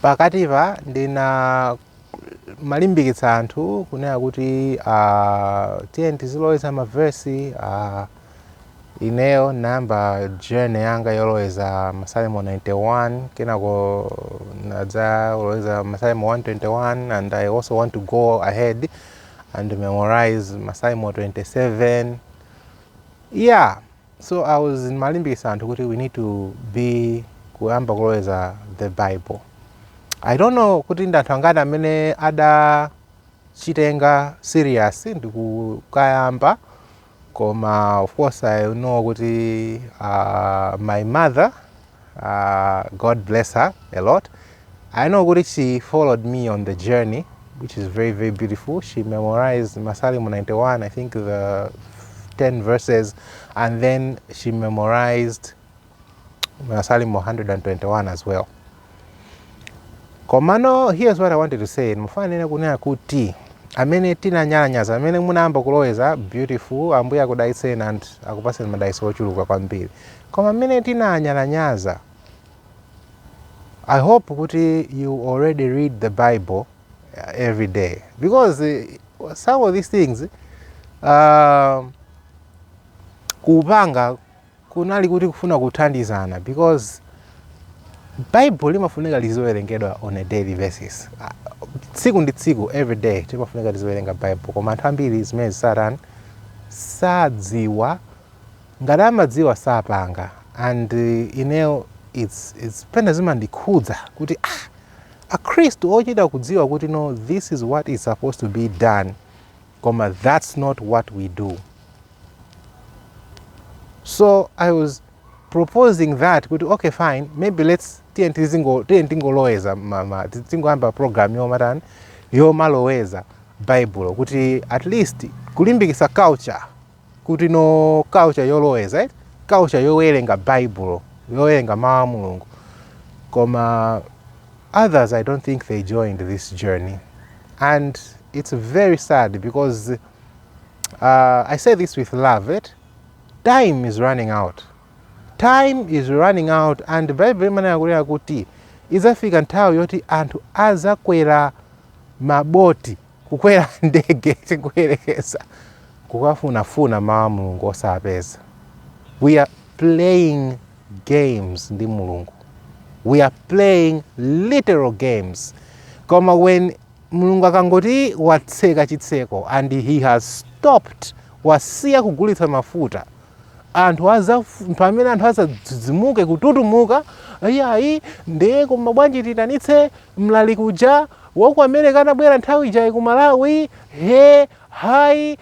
pakatipa ndina malimbikitsa anthu kunena kuti tiye tiziloweza maversi ineyo namba journey yanga yoloweza masalimo 91 kenako nadzaloweza masalimo 121 and I also want to go ahead and memorize masalimo 27. Yeah, so I was in malimbikitsa anthu kuti we need to be kuyamba kuloweza the Bible. I don't know kuti ndi anthu angati amene adachitenga serious ndikukayamba, koma of course I know kuti my mother, God bless her a lot, I know kuti she followed me on the journey, which is very, very beautiful. She memorized Masalimo 91, I think the 10 verses, and then she memorized Masalimo 121 as well. Komano, here's what I wanted to say. Mufanene kunena kuti amene tinanyalanyaza amene munayamba kuloweza beautiful, ambuye akudalitseni and akupaseni madalitso ochuluka kwambiri. Koma amene tinanyalanyaza, I hope kuti you already read the Bible every day, because some of these things kupanga kunali kuti kufuna kuthandizana, because Bible limafunika lizowerengedwa on a daily basis. Tsiku ndi tsiku, every day timafunika lizowerenga Bible. Koma anthu ambiri zimene zisarani sadziwa, ngati amadziwa sapanga. And it's pena zimandikhudza kuti akhristu ochita kudziwa kuti no, this is what is supposed to be done, koma that's not what we do. So I was proposing that, okay, fine, maybe let's tingoloweza tingoyamba program yomatani yomaloweza Bible, kuti at least kulimbikitsa culture, kuti no culture yoloweza, right? Culture yowerenga Bible, yowerenga mawu a Mulungu. Koma others, I don't think they joined this journey, and it's very sad, because I say this with love, right? Time is running out. Time is running out, and Bible imanena kuti izafika nthawi yoti anthu azakwera maboti, kukwera ndege tikuyerekeza kukafunafuna mawu a Mulungu osapeza. We are playing games ndi Mulungu. We are playing literal games. Koma when Mulungu akangoti watseka chitseko and he has stopped, wasiya kugulitsa mafuta, anthu pamene anthu azadzimuke kututumuka, ayi ndiye koma bwanji titanitse mlaliki uja waku America anabwera nthawi ija ku Malawi, hayi,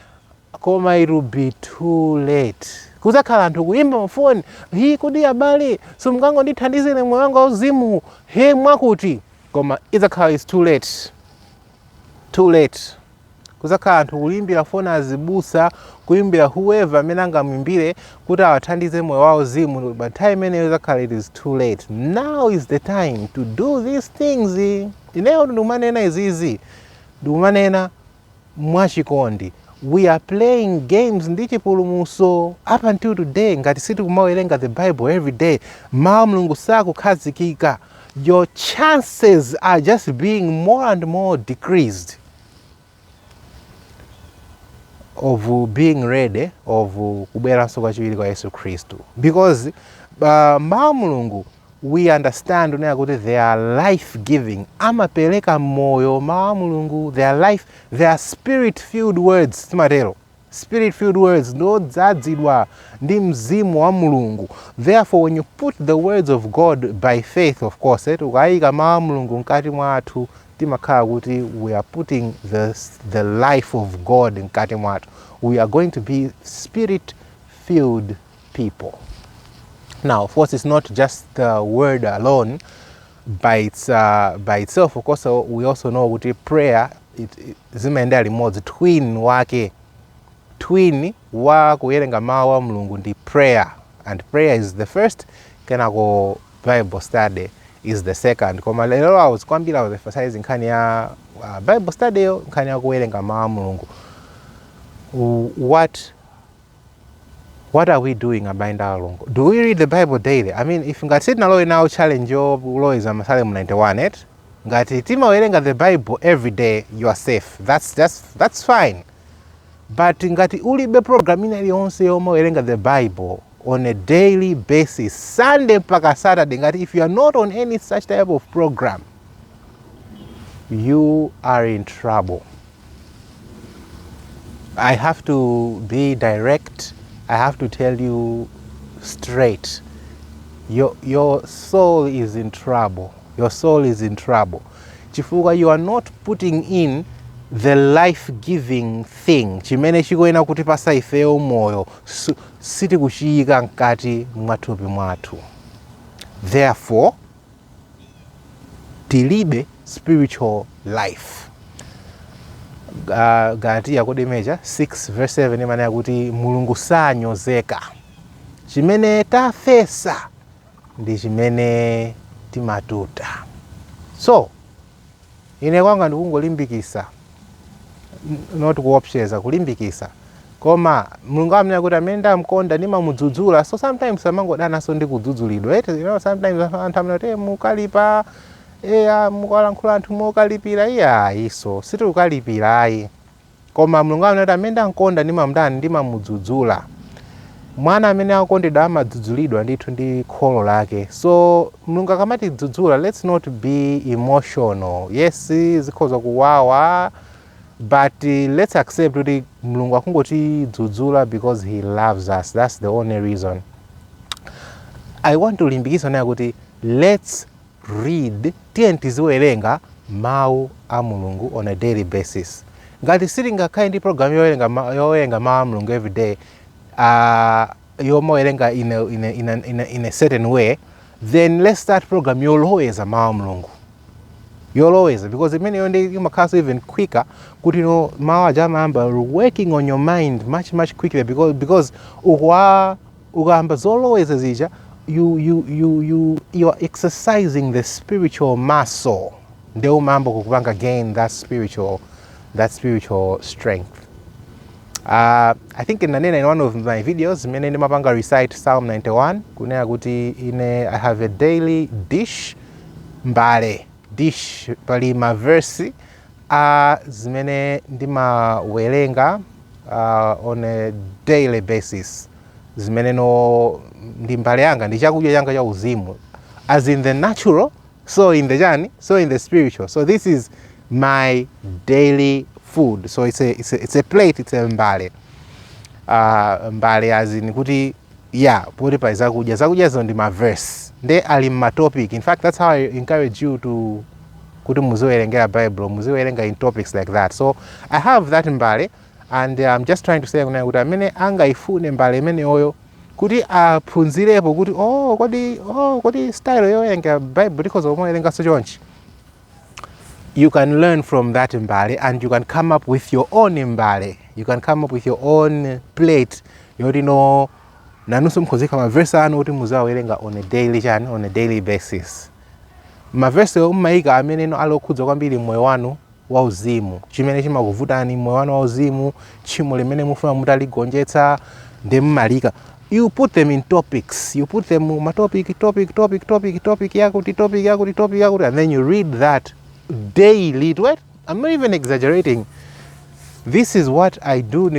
koma it will be too late. Kuzakhala anthu kuyimba mafoni, kodi abale simungandithandizire moyo wanga wauzimu, mwakuti, koma izakhala is too late. Too late. Kuzakhala anthu kuyimbira foni azibusa, kuyimbira whoever amene angamuimbire kuti awathandize moyo wauzimu, but time imeneyo izakhala it is too late. Now is the time to do these things. Ineyo ndikumanena izizi, ndikumanena mwachikondi. We are playing games ndi chipulumutso up until today. Ngati sitikumawerenga the Bible every day, mawu a Mulungu sakukhazikika, your chances are just being more and more decreased of being ready of kubweranso kwachiwiri kwa Yesu Kristu. Because mawu a Mulungu, we understand kuti they are life giving. Amapereka moyo mawu a Mulungu, they are life, they are spirit filled words. Timatero spirit filled words, ndo dzadzidwa ndi mzimu wa Mulungu. Therefore when you put the words of God by faith, of course, ukayika mawu a Mulungu mkati mwathu, timakhala kuti we are putting the life of God mkati mwathu. We are going to be spirit filled people. Now, of course, it's not just the word alone by itself. Of course, we also know that prayer zimaendera limodzi. Twin wa kuwerenga mawu a Mulungu ndi prayer, and prayer is the first, kenako Bible study is the second. Koma lero I was emphasizing nkhani ya Bible study, nkhani ya kuwerenga mawu a Mulungu. What are we doing about that? Do we read the Bible daily? I mean, if ngati sitinalowe now challenge yo kuloweza Masalimo 91, ngati timawerenga the Bible every day, you are safe. That's fine. But ngati ulibe program ina iliyonse yomawerenga the Bible on a daily basis, Sunday mpaka Saturday, ngati if you are not on any such type of program, you are in trouble. I have to be direct. I have to tell you straight. Your soul is in trouble. Your soul is in trouble. Chifukwa you are not putting in the life-giving thing. Chimene chikoyena kutipasa ifeyo moyo siti kuchiyika nkati mwathupi mwathu. Therefore, tilibe spiritual life. Galatiya kodi meja 6 verse 7 imene yakuti mulungu sanyozeka. Chimene tafesa ndi chimene timatuta. So ine kwanga ndikungolimbikisa, not kuopseza, kulimbikisa. Koma mulungu amene kuti amene ndamkonda ndimamudzudzula. So sometimes amangodanaso ndi kudzudzulidwa. You know, sometimes anthu amene mukalipa mukalankhula anthu mokalipira iso siti kukalipira ayi. Koma mulungu amene kuti amene ndamkonda ndimamudzudzula. Mwana amene akondedwa amadzudzulidwa ndithu ndi kholo lake. So mulungu akamati dzudzula, let's not be emotional. Yes, zikhoza kuwawa, but let's accept kuti mulungu akungoti dzudzula because he loves us. That's the only reason. I want to limbikisa naye kuti let's read, tiziwerenga mawu a mulungu on a daily basis. Ngati sitingakhale ndi program yowerenga mawu a mulungu every day, yomawerenga in a certain way, then let's start program yoloweza mawu a mulungu. Yoloweza, because imene yonde imakhaso even quicker kuti mawu aja amamba working on your mind much quicker, because ukamba zoloweza zija you are exercising the spiritual muscle. Ndio mambo kukupanga gain that spiritual strength. I think in one of my videos, mene ndimapanga recite Psalm 91. Kunena kuti I have a daily dish, mbale dish pali ma verse zimene ndimawerenga on a daily basis. Zimene ndi mbale yanga, ndi chakudya changa cha uzimu, as in the natural, so in the journey, so in the spiritual. So this is my daily food. So it's a plate, it's a mbale. Mbale as in kuti poti pa zakudya zo ndi ma verse. Nde ali ma topic. In fact, that's how I encourage you to kuti muziwerengera Bible, muziwerenga in topics like that. So I have that mbale, and I'm just trying to say kuti amene anga ifune mbale imene oyo kuti aphunzirepo kuti kodi style yowerenga Bible because omuwerenga so chonchi. You can learn from that mbale, and you can come up with your own mbale. You can come up with your own plate. Yoti nanuso mkhozika ma verse anu kuti muzawerenga on a daily basis. Ma verse umaika amene alokhudza kwambiri moyo wanu wauzimu. Chimene chimakuvutani moyo wanu wauzimu, chimo limene mufuna mutaligonjetsa ndi mmalika. You put them in topics. You put them ma topic yakuti, and then you read that daily. What? I'm not even exaggerating. This is what I do.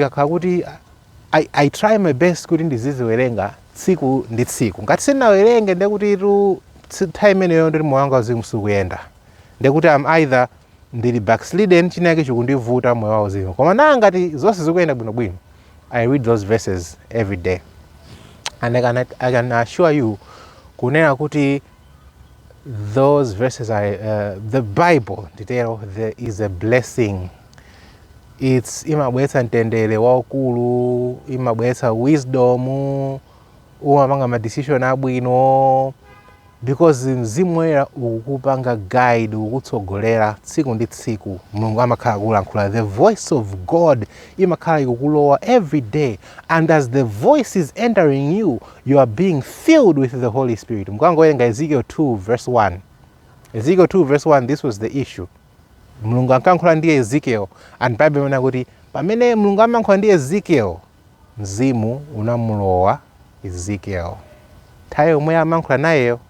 I try my best kuti ndiziwerenga tsiku ndi tsiku. Ngati sinawerenge ndekuti time ene yondiri moyo wanga uzimu sukuyenda. Ndekuti I'm either ndili backslidden, chinake chikundivuta moyo wa uzimu. Koma ngati zonse zikuyenda bwinobwino, I read those verses every day. And I can assure you, kunena kuti those verses are the Bible. There is a blessing. It's imabwetsa ntendere waukulu, imabwetsa wisdom, umapanga ma decision abwino, because mzimu woyera ukupanga guide, ukutsogolera tsiku ndi tsiku. Mulungu amakhala kulankhula. The voice of God imakhala ikukulowa every day, and as the voice is entering you, you are being filled with the Holy Spirit. Mkangowerenga Ezekiel 2 verse 1. Ezekiel 2 verse 1, this was the issue. Mulungu ankankhula ndi Ezekiel, and Bible imene kuti pamene Mulungu amankhula ndi Ezekiel, mzimu unamulowa Ezekiel. Nthawi yomwe amankhula nayeyo